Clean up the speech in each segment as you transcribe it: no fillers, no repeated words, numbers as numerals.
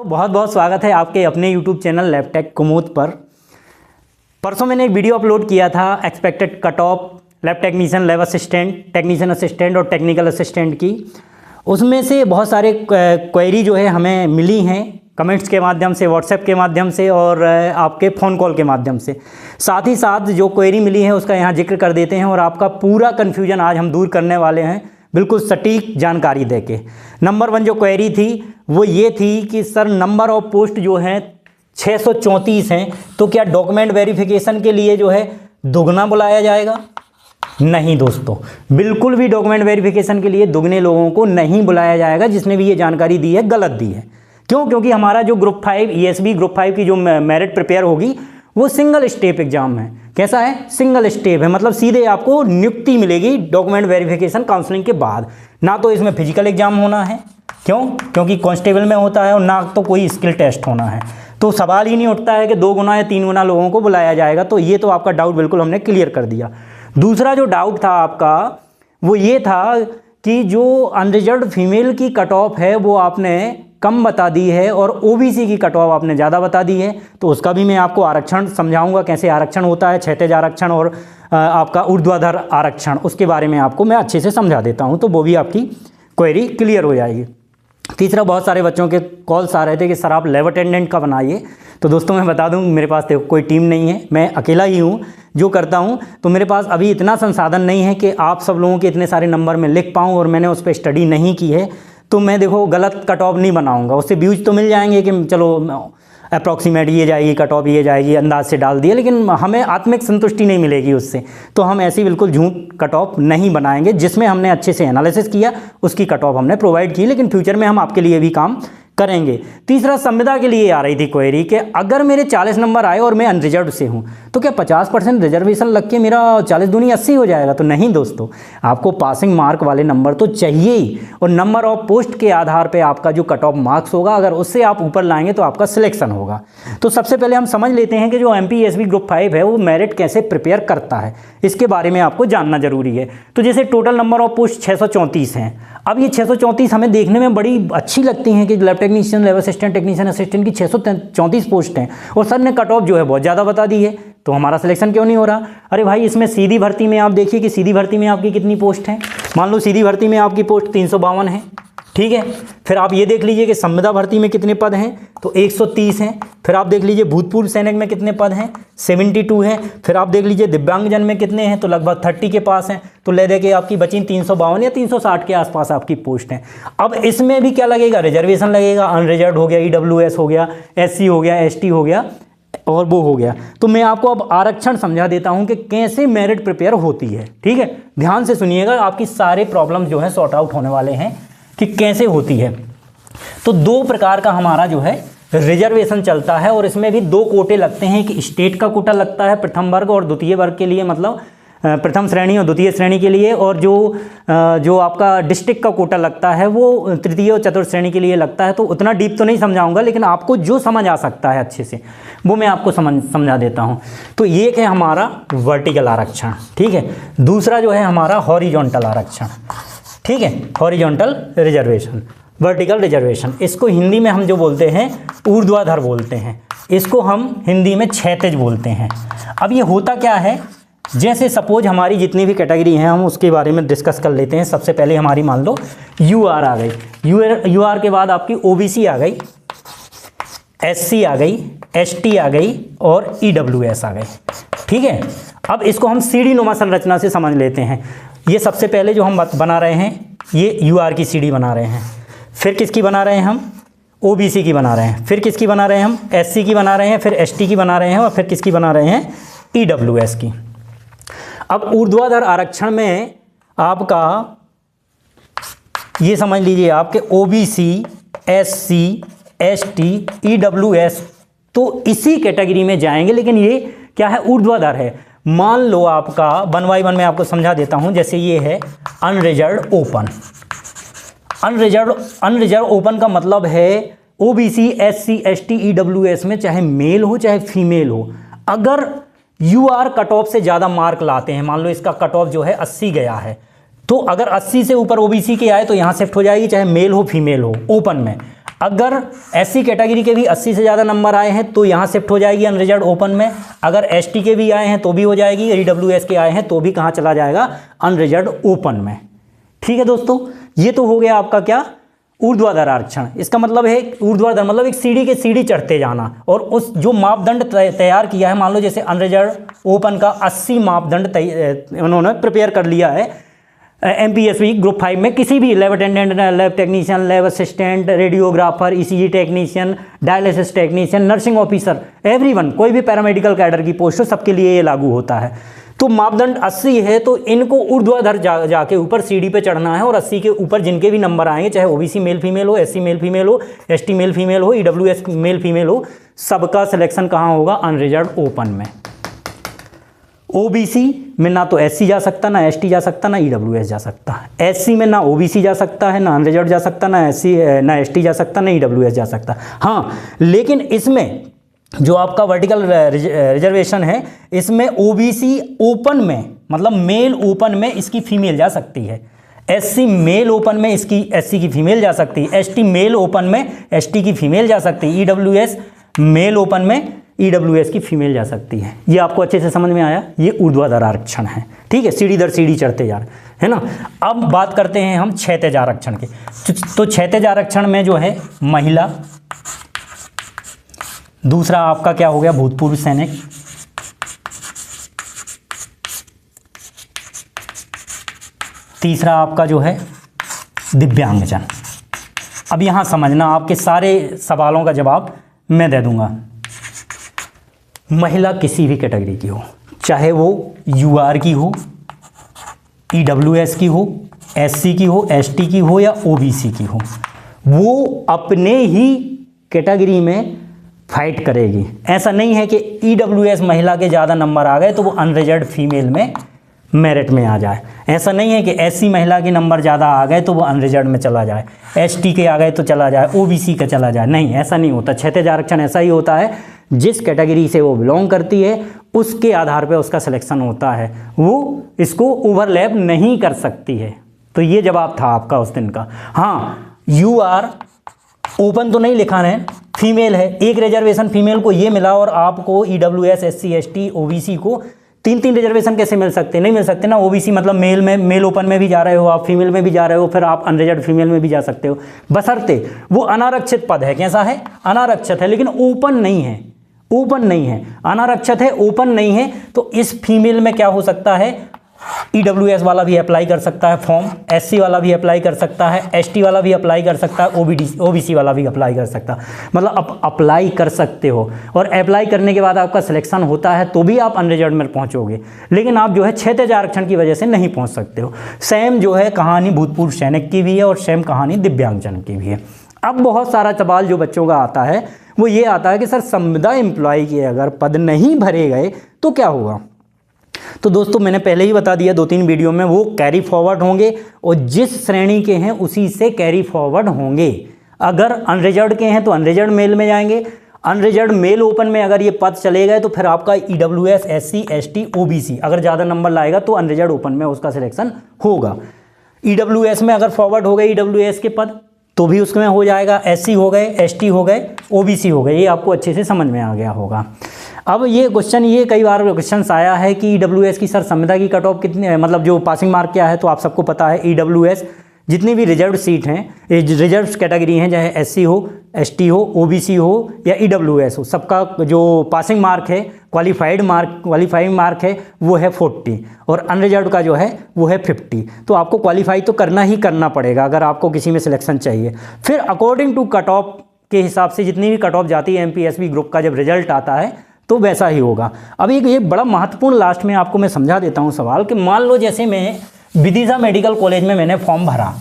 बहुत बहुत स्वागत है आपके अपने YouTube चैनल लैबटेक कुमुद पर। परसों मैंने एक वीडियो अपलोड किया था expected cut off lab technician, lab assistant, technician assistant और टेक्निकल असिस्टेंट की। उसमें से बहुत सारे क्वेरी जो है हमें मिली हैं कमेंट्स के माध्यम से, व्हाट्सएप के माध्यम से और आपके फ़ोन कॉल के माध्यम से। साथ ही साथ जो क्वेरी मिली है उसका यहाँ जिक्र कर देते हैं और आपका पूरा कन्फ्यूजन आज हम दूर करने वाले हैं, बिल्कुल सटीक जानकारी देके। नंबर 1 जो क्वेरी थी वो ये थी कि सर नंबर ऑफ पोस्ट जो है 634 हैं, तो क्या डॉक्यूमेंट वेरिफिकेशन के लिए जो है दुगना बुलाया जाएगा? नहीं दोस्तों, बिल्कुल भी डॉक्यूमेंट वेरिफिकेशन के लिए दुगने लोगों को नहीं बुलाया जाएगा। जिसने भी ये जानकारी दी है गलत दी है। क्यों? क्योंकि हमारा जो ग्रुप 5 ESB ग्रुप 5 की जो मेरिट प्रिपेयर होगी वो सिंगल स्टेप एग्जाम है। कैसा है? सिंगल स्टेप है, मतलब सीधे आपको नियुक्ति मिलेगी डॉक्यूमेंट वेरिफिकेशन काउंसलिंग के बाद। ना तो इसमें फिजिकल एग्जाम होना है, क्यों? क्योंकि कांस्टेबल में होता है, और ना तो कोई स्किल टेस्ट होना है। तो सवाल ही नहीं उठता है कि 2 गुना या 3 गुना लोगों को बुलाया जाएगा। तो ये तो आपका डाउट बिल्कुल हमने क्लियर कर दिया। दूसरा जो डाउट था आपका वो ये था कि जो अनरिजर्व्ड फीमेल की कट ऑफ है वो आपने कम बता दी है और OBC की कट ऑफ आपने ज़्यादा बता दी है। तो उसका भी मैं आपको आरक्षण समझाऊंगा, कैसे आरक्षण होता है, क्षैतिज आरक्षण और आपका ऊर्ध्वाधर आरक्षण, उसके बारे में आपको मैं अच्छे से समझा देता हूं, तो वो भी आपकी क्वेरी क्लियर हो जाएगी। तीसरा, बहुत सारे बच्चों के कॉल्स आ रहे थे कि सर आप लैब अटेंडेंट का बनाइए। तो दोस्तों मैं बता दूं, मेरे पास तो कोई टीम नहीं है, मैं अकेला ही हूं जो करता हूं। तो मेरे पास अभी इतना संसाधन नहीं है कि आप सब लोगों के इतने सारे नंबर में लिख पाऊँ, और मैंने उस पर स्टडी नहीं की है। तो मैं देखो गलत कट ऑफ नहीं बनाऊंगा। उससे व्यूज तो मिल जाएंगे कि चलो अप्रॉक्सीमेट ये जाएगी, कट ऑफ ये जाएगी, अंदाज से डाल दिया, लेकिन हमें आत्मिक संतुष्टि नहीं मिलेगी उससे। तो हम ऐसी बिल्कुल झूठ कट ऑफ नहीं बनाएंगे। जिसमें हमने अच्छे से एनालिसिस किया उसकी कट ऑफ हमने प्रोवाइड की, लेकिन फ्यूचर में हम आपके लिए भी काम करेंगे। तीसरा, संविदा के लिए आ रही थी क्वेरी कि अगर मेरे 40 नंबर आए और मैं अनरिजर्व से हूं तो क्या 50% रिजर्वेशन लग के मेरा 40 दूनी 80 हो जाएगा? तो नहीं दोस्तों, आपको पासिंग मार्क वाले नंबर तो चाहिए ही, और नंबर ऑफ पोस्ट के आधार पे आपका जो कट ऑफ मार्क्स होगा, अगर उससे आप ऊपर लाएंगे तो आपका सिलेक्शन होगा। तो सबसे पहले हम समझ लेते हैं कि जो MPSB ग्रुप 5 है वो मेरिट कैसे प्रिपेयर करता है, इसके बारे में आपको जानना जरूरी है। तो जैसे टोटल नंबर ऑफ पोस्ट 634 हैं। अब ये 634 हमें देखने में बड़ी अच्छी लगती हैं कि lab technician, lab assistant, technician assistant की 634 पोस्ट हैं, और सर ने कट ऑफ जो है बहुत ज़्यादा बता दी है, तो हमारा सिलेक्शन क्यों नहीं हो रहा? अरे भाई, इसमें सीधी भर्ती में आप देखिए कि सीधी भर्ती में आपकी कितनी पोस्ट हैं। मान लो सीधी भर्ती में आपकी पोस्ट 352 है, ठीक है। फिर आप ये देख लीजिए कि संविदा भर्ती में कितने पद हैं, तो 130 हैं। फिर आप देख लीजिए भूतपूर्व सैनिक में कितने पद हैं, 72 हैं। फिर आप देख लीजिए दिव्यांगजन में कितने हैं, तो लगभग 30 के पास हैं। तो ले दे के आपकी बची 352 या 360 के आसपास आपकी पोस्ट हैं। अब इसमें भी क्या लगेगा? रिजर्वेशन लगेगा। अनरिजर्व हो गया, EWS हो गया, SC हो गया, ST हो गया, और वो हो गया। तो मैं आपको अब आरक्षण समझा देता हूं कि कैसे मेरिट प्रिपेयर होती है, ठीक है। ध्यान से सुनिएगा, आपकी सारे प्रॉब्लम जो है सॉर्ट आउट होने वाले हैं कि कैसे होती है। तो 2 प्रकार का हमारा जो है रिजर्वेशन चलता है, और इसमें भी 2 कोटे लगते हैं। कि स्टेट का कोटा लगता है प्रथम वर्ग और द्वितीय वर्ग के लिए, मतलब प्रथम श्रेणी और द्वितीय श्रेणी के लिए, और जो आपका डिस्ट्रिक्ट का कोटा लगता है वो तृतीय और चतुर्थ श्रेणी के लिए लगता है। तो उतना डीप तो नहीं समझाऊंगा, लेकिन आपको जो समझ आ सकता है अच्छे से वो मैं आपको समझा देता हूं। तो ये है हमारा वर्टिकल आरक्षण, ठीक है। दूसरा जो है हमारा हॉरिजॉन्टल आरक्षण, ठीक है। हॉरिजॉन्टल रिजर्वेशन, वर्टिकल रिजर्वेशन, इसको हिंदी में हम जो बोलते हैं ऊर्ध्वाधर बोलते हैं, इसको हम हिंदी में क्षैतिज बोलते हैं। अब ये होता क्या है? जैसे सपोज हमारी जितनी भी कैटेगरी हैं हम उसके बारे में डिस्कस कर लेते हैं। सबसे पहले हमारी मान लो UR आ गई, UR के बाद आपकी OBC आ गई, SC आ गई, ST आ गई और EWS आ गई, ठीक है। अब इसको हम सीढ़ी नुमा संरचना से समझ लेते हैं। ये सबसे पहले जो हम बना रहे हैं ये UR की सीढ़ी बना रहे हैं। फिर किसकी बना रहे हैं हम? OBC की बना रहे हैं। फिर किसकी बना रहे हैं हम? SC की बना रहे हैं। फिर ST की बना रहे हैं, और फिर किसकी बना रहे हैं? EWS की। अब ऊर्ध्वाधर आरक्षण में आपका ये समझ लीजिए आपके OBC, SC, ST, EWS तो इसी कैटेगरी में जाएंगे, लेकिन ये क्या है? ऊर्ध्वाधर है। मान लो आपका 1 बाय 1 में आपको समझा देता हूं। जैसे ये है अनरिजर्व्ड ओपन। अनरिजर्व ओपन का मतलब है OBC, SC, ST, EWS में चाहे मेल हो चाहे फीमेल हो, अगर UR कट ऑफ से ज़्यादा मार्क लाते हैं, मान लो इसका कट ऑफ जो है 80 गया है, तो अगर 80 से ऊपर OBC के आए तो यहाँ शिफ्ट हो जाएगी, चाहे मेल हो फीमेल हो ओपन में। अगर SC कैटेगरी के भी 80 से ज़्यादा नंबर आए हैं तो यहाँ शिफ्ट हो जाएगी अनरिजर्व ओपन में। अगर ST के भी आए हैं तो भी हो जाएगी, EWS के आए हैं तो भी कहाँ चला जाएगा, अनरिजर्व ओपन में। ठीक है दोस्तों, ये तो हो गया आपका क्या, ऊर्ध्वाधर आरक्षण। इसका मतलब है ऊर्ध्वाधर मतलब एक सीढ़ी के सीढ़ी चढ़ते जाना, और उस जो मापदंड तैयार किया है, मान लो जैसे अनरिजर्व ओपन का 80 मापदंड उन्होंने प्रिपेयर कर लिया है MPSV ग्रुप 5 में, किसी भी lab attendant, lab technician, lab assistant, radiographer, ECG technician, dialysis technician, nursing officer, everyone, कोई भी पैरामेडिकल कैडर की पोस्ट हो, सबके लिए ये लागू होता है। तो मापदंड 80 है तो इनको ऊर्ध्वाधर जाके ऊपर सीढ़ी पे चढ़ना है, और 80 के ऊपर जिनके भी नंबर आएंगे, चाहे OBC मेल फीमेल हो, SC मेल फीमेल हो, ST मेल फीमेल हो, EWS मेल फीमेल हो, सबका सिलेक्शन कहाँ होगा, अनरिजर्व ओपन में। OBC में ना तो SC जा सकता, ना ST जा सकता, ना EWS जा सकता। SC में ना OBC जा सकता है, ना अनरिजर्व जा सकता, ना SC ना ST जा सकता, ना EWS जा सकता। हाँ, लेकिन इसमें जो आपका वर्टिकल रिजर्वेशन है, इसमें OBC ओपन में, मतलब मेल ओपन में इसकी फीमेल जा सकती है, SC मेल ओपन में इसकी SC की फीमेल जा सकती है, ST मेल ओपन में ST की फीमेल जा सकती है, EWS मेल ओपन में EWS की फीमेल जा सकती है। ये आपको अच्छे से समझ में आया, ये ऊर्ध्वाधर आरक्षण है। ठीक है, सीढ़ी दर सीढ़ी चढ़ते जा रहे है ना। अब बात करते हैं हम क्षैतिज आरक्षण की। तो क्षैतिज आरक्षण में जो है महिला, दूसरा आपका क्या हो गया, भूतपूर्व सैनिक, तीसरा आपका जो है दिव्यांगजन। अब यहां समझना, आपके सारे सवालों का जवाब मैं दे दूंगा। महिला किसी भी कैटेगरी की हो, चाहे वो UR की हो, EWS की हो, SC की हो, ST की हो या OBC की हो, वो अपने ही कैटेगरी में फाइट करेगी। ऐसा नहीं है कि EWS महिला के ज़्यादा नंबर आ गए तो वो अनरिजर्व फीमेल में मेरिट में आ जाए। ऐसा नहीं है कि SC महिला के नंबर ज़्यादा आ गए तो वो अनरिजर्व में चला जाए, ST के आ गए तो चला जाए, OBC का चला जाए। नहीं, ऐसा नहीं होता। क्षैतिज आरक्षण ऐसा ही होता है, जिस कैटेगरी से वो बिलोंग करती है उसके आधार पर उसका सिलेक्शन होता है, वो इसको ओवरलैप नहीं कर सकती है। तो ये जवाब था आपका उस दिन का। हाँ, UR ओपन तो नहीं लिखा है, फीमेल है, एक रिजर्वेशन फीमेल को ये मिला, और आपको EWS, SC, ST, OBC को 3-3 रिजर्वेशन कैसे मिल सकते? नहीं मिल सकते ना। OBC मतलब मेल में, मेल ओपन में भी जा रहे हो आप, फीमेल में भी जा रहे हो, फिर आप अनरिजर्व फीमेल में भी जा सकते हो, बशर्ते वो अनारक्षित पद है। कैसा है? अनारक्षित है, लेकिन ओपन नहीं है। ओपन नहीं है, अनारक्षित है, ओपन नहीं है। तो इस फीमेल में क्या हो सकता है, EWS वाला भी अप्लाई कर सकता है फॉर्म, SC वाला भी अप्लाई कर सकता है, ST वाला भी अप्लाई कर सकता है, OBC वाला भी अप्लाई कर सकता है। मतलब आप अप्लाई कर सकते हो, और अप्लाई करने के बाद आपका सिलेक्शन होता है तो भी आप अनरिजर्व में पहुंचोगे, लेकिन आप जो है क्षैतिज आरक्षण की वजह से नहीं पहुंच सकते हो। सेम जो है कहानी भूतपूर्व सैनिक की भी है, और सेम कहानी दिव्यांगजन की भी है। अब बहुत सारा सवाल जो बच्चों का आता है वो ये आता है कि सर संविदा एम्प्लॉय के अगर पद नहीं भरे गए तो क्या होगा? तो दोस्तों मैंने पहले ही बता दिया 2-3 वीडियो में, वो कैरी फॉरवर्ड होंगे, और जिस श्रेणी के हैं उसी से कैरी फॉरवर्ड होंगे। अगर अनरिजर्व के हैं तो अनरिजर्व मेल में जाएंगे, अनरिजर्व मेल ओपन में अगर ये पद चले गए तो फिर आपका EWS, SC, ST, OBC अगर ज़्यादा नंबर लाएगा तो अनरिजर्व ओपन में उसका सिलेक्शन होगा। EWS में अगर फॉरवर्ड हो गए EWS के पद तो भी उसमें हो जाएगा, SC हो गए, ST हो गए, OBC हो गए। ये आपको अच्छे से समझ में आ गया होगा। अब ये क्वेश्चन, ये कई बार क्वेश्चन आया है कि EWS की सर संविदा की कट ऑफ कितनी, मतलब जो पासिंग मार्क क्या है, तो आप सबको पता है EWS जितनी भी रिजर्व सीट हैं, रिजर्व कैटेगरी हैं, चाहे SC हो, ST हो, OBC हो या EWS हो, सबका जो पासिंग मार्क है, क्वालिफाइंग मार्क है वो है 40, और अनरिजर्व का जो है वो है 50। तो आपको क्वालिफाई तो करना ही करना पड़ेगा अगर आपको किसी में सिलेक्शन चाहिए। फिर अकॉर्डिंग टू कट ऑफ के हिसाब से जितनी भी कट ऑफ जाती है MPSV ग्रुप का जब रिजल्ट आता है तो वैसा ही होगा। अब ये बड़ा महत्वपूर्ण लास्ट में आपको मैं समझा देता हूँ सवाल, कि मान लो जैसे मैं विदिशा मेडिकल कॉलेज में मैंने फॉर्म भरा,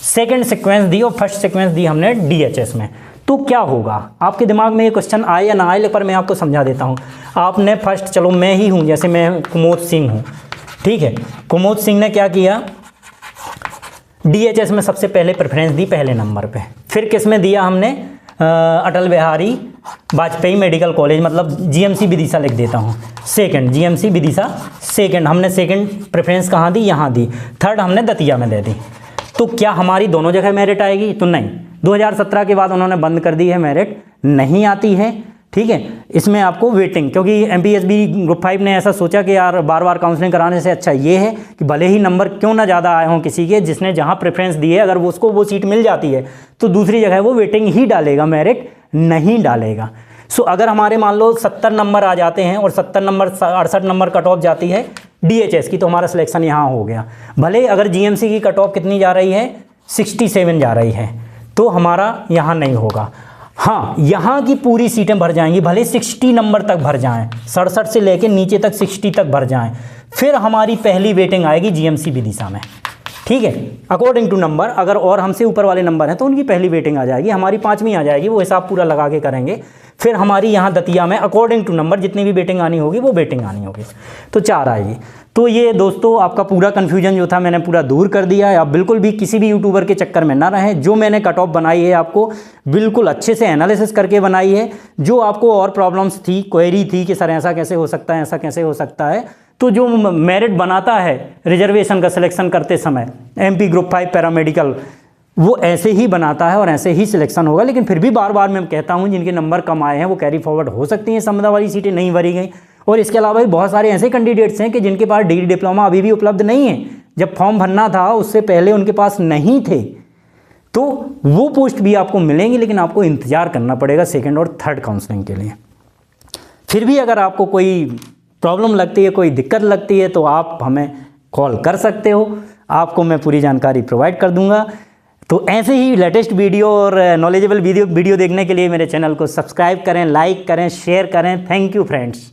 सेकंड सीक्वेंस दी और फर्स्ट सीक्वेंस दी हमने DHS में, तो क्या होगा? आपके दिमाग में ये क्वेश्चन आए या ना आए, पर मैं आपको समझा देता हूँ। आपने फर्स्ट, चलो मैं ही हूँ, जैसे मैं कुमोद सिंह हूँ, ठीक है। कुमोद सिंह ने क्या किया, DHS में सबसे पहले प्रेफरेंस दी पहले नंबर पे। फिर किस में दिया हमने, अटल बिहारी वाजपेयी मेडिकल कॉलेज, मतलब GMC विदिशा लिख देता हूँ, सेकंड GMC विदिशा सेकंड, हमने सेकंड प्रेफरेंस कहाँ दी, यहाँ दी। थर्ड हमने दतिया में दे दी। तो क्या हमारी दोनों जगह मेरिट आएगी? तो नहीं, 2017 के बाद उन्होंने बंद कर दी है, मेरिट नहीं आती है। ठीक है, इसमें आपको वेटिंग, क्योंकि एमपीएसबी ग्रुप 5 ने ऐसा सोचा कि यार बार बार काउंसलिंग कराने से अच्छा ये है कि भले ही नंबर क्यों ना ज़्यादा आए हों किसी के, जिसने जहाँ प्रेफरेंस दी है, अगर वो उसको वो सीट मिल जाती है तो दूसरी जगह वो वेटिंग ही डालेगा, मेरिट नहीं डालेगा। सो अगर हमारे मान लो 70 नंबर आ जाते हैं और 70 नंबर 68 नंबर कट ऑफ जाती है डीएचएस की, तो हमारा सिलेक्शन यहाँ हो गया। भले अगर जीएमसी की कट ऑफ कितनी जा रही है, 67 जा रही है, तो हमारा यहाँ नहीं होगा। हाँ, यहाँ की पूरी सीटें भर जाएंगी, भले 60 नंबर तक भर जाएं, 67 से लेकर नीचे तक 60 तक भर जाएं, फिर हमारी पहली वेटिंग आएगी जीएमसी विदिशा में। ठीक है, अकॉर्डिंग टू नंबर, अगर और हमसे ऊपर वाले नंबर हैं तो उनकी पहली वेटिंग आ जाएगी, हमारी 5वीं आ जाएगी, वो हिसाब पूरा लगा के करेंगे। फिर हमारी यहाँ दतिया में अकॉर्डिंग टू नंबर जितनी भी वेटिंग आनी होगी वो वेटिंग आनी होगी, तो 4 आएगी। तो ये दोस्तों आपका पूरा कन्फ्यूजन जो था मैंने पूरा दूर कर दिया है। आप बिल्कुल भी किसी भी यूट्यूबर के चक्कर में ना रहें। जो मैंने कट ऑफ बनाई है आपको बिल्कुल अच्छे से एनालिसिस करके बनाई है। जो आपको और प्रॉब्लम्स थी, क्वेरी थी कि सर ऐसा कैसे हो सकता है, ऐसा कैसे हो सकता है, तो जो मेरिट बनाता है रिजर्वेशन का सिलेक्शन करते समय एमपी ग्रुप 5 पैरामेडिकल, वो ऐसे ही बनाता है और ऐसे ही सिलेक्शन होगा। लेकिन फिर भी बार बार मैं कहता हूँ जिनके नंबर कम आए हैं वो कैरी फॉरवर्ड हो सकती हैं, संविदा वाली सीटें नहीं भरी गई। और इसके अलावा भी बहुत सारे ऐसे कैंडिडेट्स हैं कि जिनके पास डिग्री डिप्लोमा अभी भी उपलब्ध नहीं है, जब फॉर्म भरना था उससे पहले उनके पास नहीं थे, तो वो पोस्ट भी आपको मिलेंगी, लेकिन आपको इंतज़ार करना पड़ेगा 2nd और 3rd काउंसलिंग के लिए। फिर भी अगर आपको कोई प्रॉब्लम लगती है, कोई दिक्कत लगती है, तो आप हमें कॉल कर सकते हो, आपको मैं पूरी जानकारी प्रोवाइड कर दूंगा। तो ऐसे ही लेटेस्ट वीडियो और नॉलेजेबल वीडियो देखने के लिए मेरे चैनल को सब्सक्राइब करें, लाइक करें, शेयर करें। Thank you friends.